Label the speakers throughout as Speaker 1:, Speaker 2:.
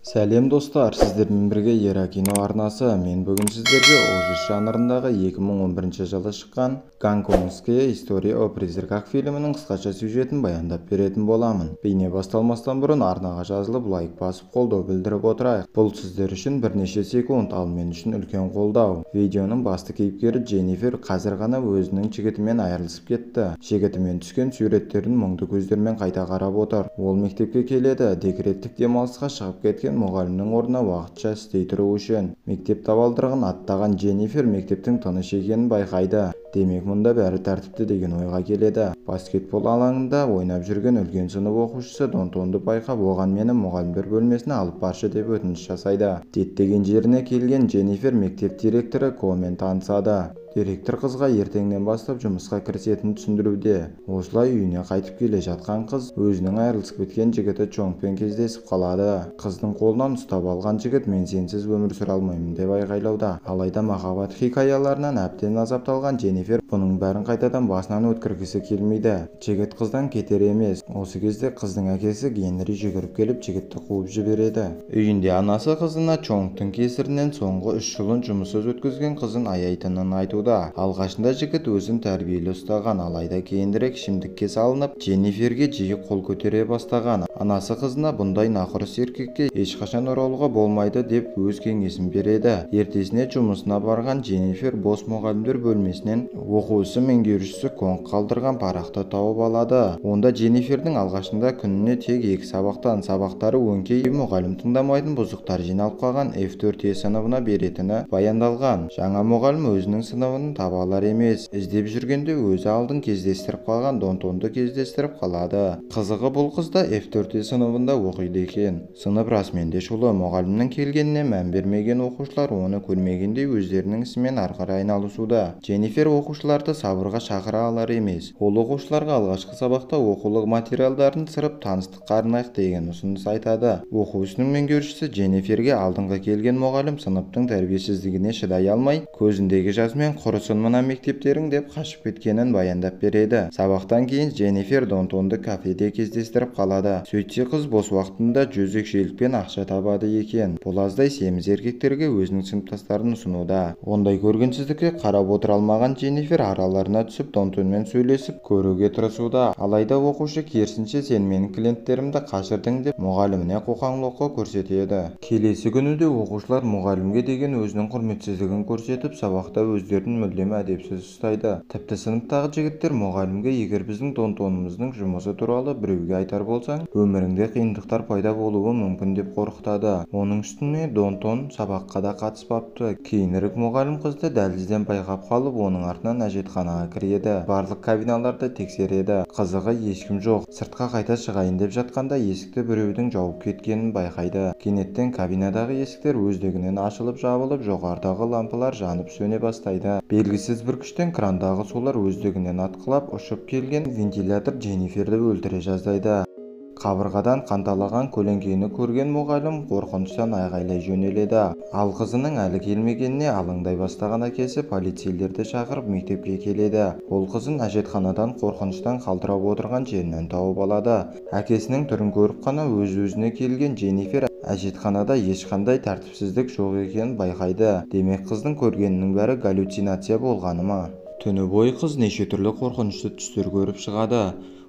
Speaker 1: Сәлем достар, сіздермен бірге Ера кино арнасы. Мен бүгін сіздерге ужас жанрындағы 2011 жылы шыққан Гонконгская история о призраках фильмінің қысқаша сюжетін баяндап беретін боламын. Бейне басталмастан бұрын арнаға жазылып лайк басып қолдау білдіріп отырайық. Бұл сіздер үшін бірнеше секунд, ал мен үшін үлкен қолдау. Видеоның басты кейіпкері Дженнифер қазір ғана өзінің жігітімен айырылысып кетті. Жігітімен түскен суреттерін мұңды көздермен қайта қарап отыр. Ол мектепке келеді, декреттік демалысқа шығып кеткен мұғалімнің орнына уақытша істей тұру үшін. Мектеп табалдырығын аттаған Дженнифер мектептің тыныш екенін байқайды. Демек мұнда бәрі тәртіпті деген ойға келеді. Баскетбол алаңында ойнап жүрген үлкен сынып оқушысы Донтонды байқап, оған мені мұғалімдер бөлмесіне алып баршы деп өтініш жасайды. Діттеген жеріне келген Дженнифер мектеп директоры Комен танысады. Директор қызға ертеңнен бастап жұмысқа кірісетінін түсіндіруде. Осылай үйіне қайтып келе жатқан қыз өзінің айырылысып кеткен жігіті Чонгпен кездесіп қалады. Қыздың қолынан ұстап алған жігіт мен сенсіз өмір сүре алмаймын деп айғайлауда. Алайда махаббат хикаяларынан әбден азапталған Дженнифер бұның бәрін қайтадан басынан өткіргісі келмейді. Жігіт қыздан кетер емес. Осы кезде қыздың әкесі Генри жүгіріп келіп жігітті қуып жібереді. Үйінде анасы қызына Чонгтың кесірінен соңғы 3 жылын жұмыссыз өткізген қызын аяйтынын айтуда. Алғашында жігіт өзін тәрбиелі ұстаған, алайда кейінірек ішімдікке салынып, Дженниферге жиі қол көтере бастаған. Анасы қызына бұндай нақұрыс еркекке ешқашан оралуға болмайды деп өз кеңесін береді. Ертесіне жұмысына барған Дженнифер бос мұғалімдер бөлмесінен оқу ісі меңгерушісі Конг қалдырған парақты тауып алады. Онда Дженнифердің алғашында күніне тек 2 сабақтан, сабақтары өңкей, мұғалім тыңдамайтын бұзықтар жиналып қалған F4E сыныбына беретіні баяндалған. Жаңа мұғалім өзінің сыныбын таба алар емес. Іздеп жүргенде өзі алдын кездестіріп қалған Донтонды кездестіріп қалады. Қызығы бұл қызда F4E сыныбында оқиды екен. Сынып расымен де шулы. Мұғалімнің келгеніне мән бермеген оқушылар оны көрмегендей өздерінің ісімен ары қарай айналысуда. Дженнифер оқушыларды сабырға шақыра алар емес. Ол оқушыларға алғашқы сабақта оқулық материалдарын сырып таныстыққа арнайық деген ұсыныс айтады. Оқу ісінің меңгерушісі Дженниферге алдыңғы келген мұғалім сыныптың тәрбиесіздігіне шыдай алмай, көзіндегі жасмен құрысын мына мектептерің деп қашып кеткенін баяндап береді. Сабақтан кейін Дженнифер Донтонды кафеде кездестіріп қалады. Сөйтсе қыз бос уақытында жөзекшелікпен ақша табады екен. Бұл аздай семіз еркектерге өзінің сыныптастарын ұсынуда. Ондай көргенсіздікке қарап отыра алмаған Дженнифер араларына түсіп Донтонмен сөйлесіп көруге тырысуда. Алайда оқушы керісінше сен менің клиенттерімді қашырдың деп мұғаліміне қоқаң-лоққы көрсетеді. Келесі күні де оқушылар мұғалімге деген өзінің құрметсіздігін көрсетіп сабақта өздерін мүлдем әдепсіз ұстайды. Тіпті сыныптағы жігіттер мұғалімге егер біздің Донтонымыздың жұмысы туралы біреуге айтар болсаң, өміріңде қиындықтар пайда болуы мүмкін деп қорқытады. Оның үстіне Донтон сабаққа да қатыспапты. Кейінірек мұғалім қызды дәлізден байқап қалып, оның артынан әжетханаға кіреді. Барлық кабиналарды тексереді. Қызығы ешкім жоқ. Сыртқа қайта шығайын деп жатқанда есікті біреудің жауып кеткенін байқайды. Кенеттен кабинадағы есіктер өздігінен ашылып жабылып, жоғарыдағы лампылар жанып сөне бастайды. Белгісіз бір күштен крандағы сулар өздігінен атқылап ұшып келген вентилятор Дженниферді өлтіре жаздайды. Қабырғадан қанталаған көлеңкені көрген мұғалім қорқыныштан айғайлай жөнеледі. Ал қызының әлі келмегеніне алаңдай бастаған әкесі полицейлерді шақырып мектепке келеді. Ол қызын әжетханадан қорқыныштан қалтырап отырған жерінен тауып алады. Әкесінің түрін көріп қана өз-өзіне келген Дженнифер әжетханада ешқандай тәртіпсіздік жоқ екенін байқайды. Демек қыздың көргенінің бәрі галлюцинация болғаны ма? Түні бойы қыз неше түрлі қорқынышты түстер көріп шығады.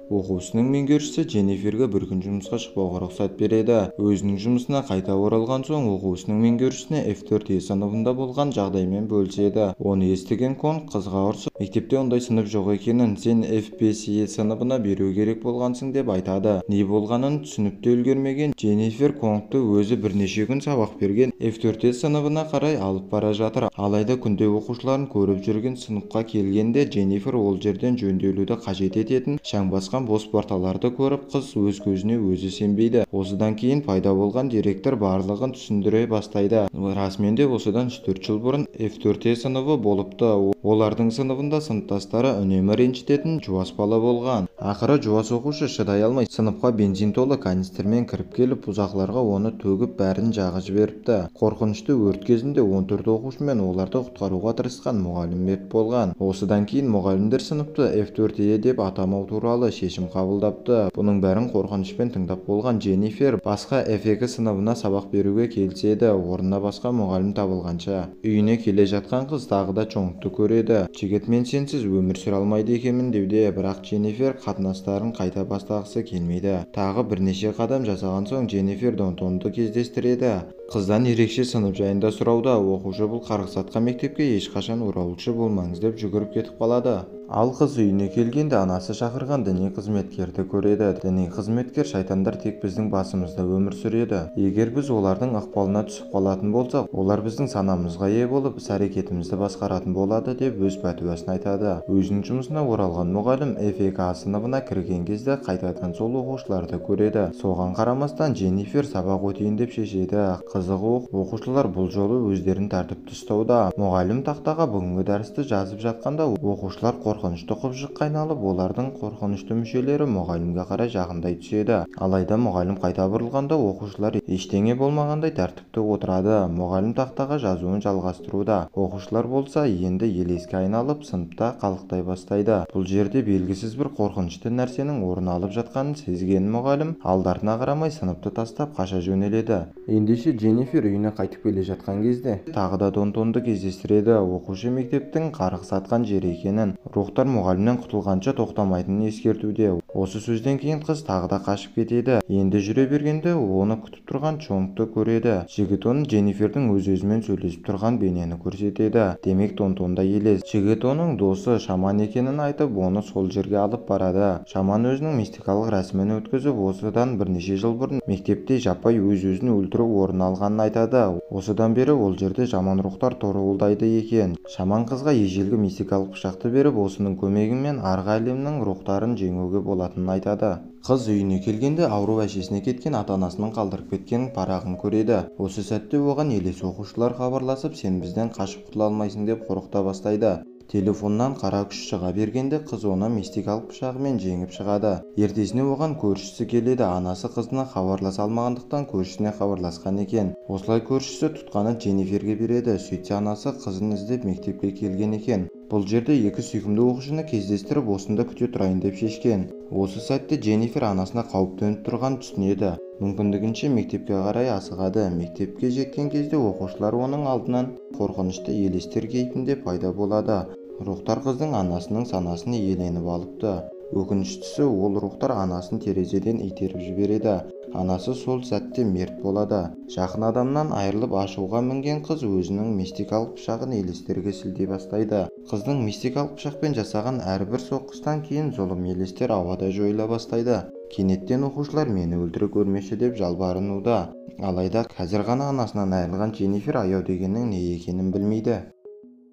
Speaker 1: Оқу ісінің меңгерушісі Дженниферге бір күн жұмысқа шықпауға рұқсат береді. Өзінің жұмысына қайта оралған соң оқу ісінің меңгерушісіне F4E сыныбында болған жағдаймен бөліседі. Оны естіген Конг қызға ұрсып, мектепте ондай сынып жоқ екенін, сен F5E сыныбына беру керек болғансың деп айтады. Не болғанын түсініп те үлгермеген Дженнифер Конгты өзі бірнеше күн сабақ берген F4E сыныбына қарай алып бара жатыр. Алайда күнде оқушыларын көріп жүрген сыныпқа келгенде Дженнифер ол жерден жөнделуді қажет ететін шаң басқан бос парталарды көріп қыз өз көзіне өзі сенбейді. Осыдан кейін пайда болған директор барлығын түсіндіре бастайды. Расымен де осыдан 3-4 жыл бұрын F4E сыныбы болыпты. Олардың сыныбында сыныптастары үнемі ренжітетін жуас бала болған. Ақыры жуас оқушы шыдай алмай сыныпқа бензин толы канистрмен кіріп келіп, бұзақыларға оны төгіп бәрін жағып жіберіпті. Қорқынышты өрт кезінде 14 оқушы мен оларды құтқаруға тырысқан мұғалім мерт болған. Осыдан кейін мұғалімдер сыныпты F4E деп атамау туралы шешім шешім қабылдапты. Бұның бәрін қорқынышпен тыңдап болған Дженнифер басқа FEK сыныбына сабақ беруге келіседі. Орнына басқа мұғалім табылғанша үйіне келе жатқан қыз тағы да Чонгты көреді. Жігіт мен сенсіз өмір сүре алмайды екенмін деуде, бірақ Дженнифер қатынастарын қайта бастағысы келмейді. Тағы бірнеше қадам жасаған соң Дженнифер Донтонды кездестіреді. Қыздан ерекше сынып жайында сұрауда, оқушы бұл қарғыс атқан мектепке ешқашан оралушы болмаңыз деп жүгіріп кетіп қалады. Ал қыз үйіне келгенде анасы шақырған діни қызметкерді көреді. Діни қызметкер шайтандар тек біздің басымызда өмір сүреді. Егер біз олардың ықпалына түсіп қалатын болсақ, олар біздің санамызға ие болып, іс-әрекетімізді басқаратын болады деп өз пәтуасын айтады. Өзінің жұмысына оралған мұғалім FEK сыныбына кірген кезде қайтадан сол оқушыларды көреді. Соған қарамастан Дженнифер сабақ өтейін деп шешеді. Қызығы оқушылар бұл жолы өздерін тәртіпті ұстауда. Мұғалім тақтаға бүгінгі дәрісті жазып жатқанда оқушылар қорқынышты құбыжыққа айналып, олардың қорқынышты мүшелері мұғалімге қарай жақындай түседі. Алайда мұғалім қайта бұрылғанда оқушылар ештеңе болмағандай тәртіпті отырады. Мұғалім тақтаға жазуын жалғастыруда. Оқушылар болса енді елеске айналып сыныпта қалықтай бастайды. Бұл жерде белгісіз бір қорқынышты нәрсенің орын алып жатқанын сезген мұғалім алдарына қарамай сыныпты тастап қаша жөнеледі. Ендеше Дженнифер үйіне қайтып келе жатқан кезде тағы да Донтонды кездестіреді. Оқушы мектептің қарғыс атқан жері екенін, рухтар мұғалімнен құтылғанша тоқтамайтынын ескертуде. Осы сөзден кейін қыз тағы да қашып кетеді. Енді жүре бергенде оны күтіп тұрған Чонгты көреді. Жігіт оның Дженнифердің өз-өзімен сөйлесіп тұрған бейнені көрсетеді. Демек Донтонда елес. Жігіт оның досы шаман екенін айтып, оны сол жерге алып барады. Шаман өзінің мистикалық рәсімін өткізіп, осыдан бірнеше жыл бұрын мектепте жаппай өз-өзін өлтіру орын алғанын айтады. Осыдан бері ол жерде жаман рухтар торуылдайды екен. Шаман қызға ежелгі мистикалық пышақты беріп, осының көмегімен арғы әлемнің рухтарын жеңуге болатынын айтады. Қыз үйіне келгенде ауру әжесіне кеткен ата-анасының қалдырып кеткен парағын көреді. Осы сәтте оған елес оқушылар хабарласып, сен бізден қашып құтыла алмайсың деп қорқыта бастайды. Телефоннан қара күш шыға бергенде қыз оны мистикалық пышағымен жеңіп шығады. Ертесіне оған көршісі келеді. Анасы қызына хабарласа алмағандықтан көршісіне хабарласқан екен. Осылай көршісі тұтқаны Дженниферге береді. Сөйтсе анасы қызын іздеп мектепке келген екен. Бұл жерде екі сүйкімді оқушыны кездестіріп, осында күте тұрайын деп шешкен. Осы сәтте Дженнифер анасына қауіп төніп тұрған түсінеді. Мүмкіндігінше мектепке қарай асығады. Мектепке жеткен кезде оқушылар оның алдынан қорқынышты елестер кейпінде пайда болады. Рухтар қыздың анасының санасын иеленіп алыпты. Өкініштісі, ол рухтар анасын терезеден итеріп жібереді. Анасы сол сәтте мерт болады. Жақын адамнан айырылып ашуға мінген қыз өзінің мистикалық пышағын елестерге сілтей бастайды. Қыздың мистикалық пышақпен жасаған әрбір соққыстан кейін зұлым елестер ауада жойыла бастайды. Кенеттен оқушылар мені өлтіре көрмеші деп жалбарынуда. Алайда қазір ғана анасынан айырылған Дженнифер аяу дегеннің не екенін білмейді.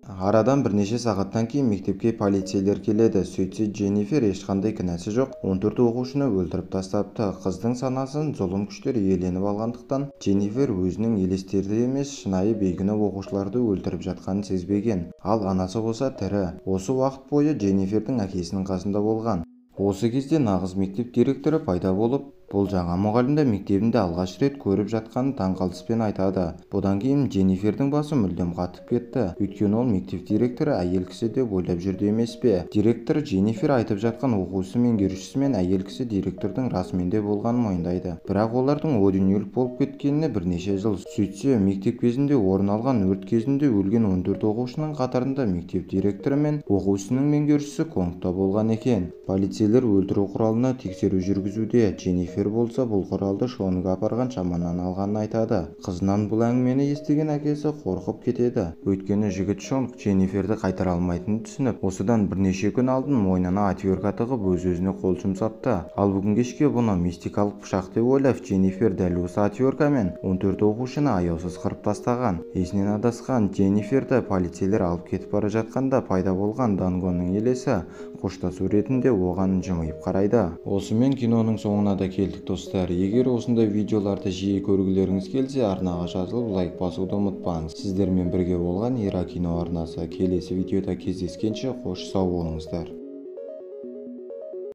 Speaker 1: Арадан бірнеше сағаттан кейін мектепке полицейлер келеді. Сөйтсе Дженнифер ешқандай кінәсі жоқ, 14 оқушыны өлтіріп тастапты. Қыздың санасын зұлым күштер иеленіп алғандықтан Дженнифер өзінің елестерді емес, шынайы бейкүнә оқушыларды өлтіріп жатқанын сезбеген. Ал анасы болса тірі. Осы уақыт бойы Дженнифердің әкесінің қасында болған. Осы кезде нағыз мектеп директоры пайда болып, бұл жаңа мұғалімді мектебінде алғаш рет көріп жатқанын таңқалыспен айтады. Бұдан кейін Дженнифердің басы мүлдем қатып кетті. Өйткені ол мектеп директоры әйел кісі деп ойлап жүрді емес пе? Директор Дженнифер айтып жатқан оқушы меңгерушісі мен әйел кісі директордың расымен де болғанын мойындайды. Бірақ олардың о дүниелік болып кеткеніне бірнеше жыл. Сөйтсе, мектеп кезінде орын алған өрт кезінде өлген 14 оқушының қатарында мектеп директоры мен оқушының меңгерушісі Конгта болған екен. Полицейлер өлтіру құралына тексеру жүргізуде. Дженнифер болса бұл құралды Шонға апарған шаманнан алғанын айтады. Қызынан бұл әңгімені естіген әкесі қорқып кетеді. Өйткені жігіт Шонг Дженниферді қайтара алмайтынын түсініп, осыдан бірнеше күн алдын мойнына отвертка тығып өз-өзіне қол жұмсапты. Ал бүгін кешке бұны мистикалық пышақ деп ойлап, Дженнифер дәл осы отверткамен 14 оқушыны аяусыз қырып тастаған. Есінен адасқан Дженниферді полицейлер алып кетіп бара жатқанда пайда болған Дангоның елесі қоштасу ретінде оған жымиып қарайды. Осымен киноның соңына да келдік достар. Егер осындай видеоларды жиі көргілеріңіз келсе, арнаға жазылып лайк басуды ұмытпаңыз. Сіздермен бірге болған Ира кино арнасы. Келесі видеода кездескенше қош сау болыңыздар.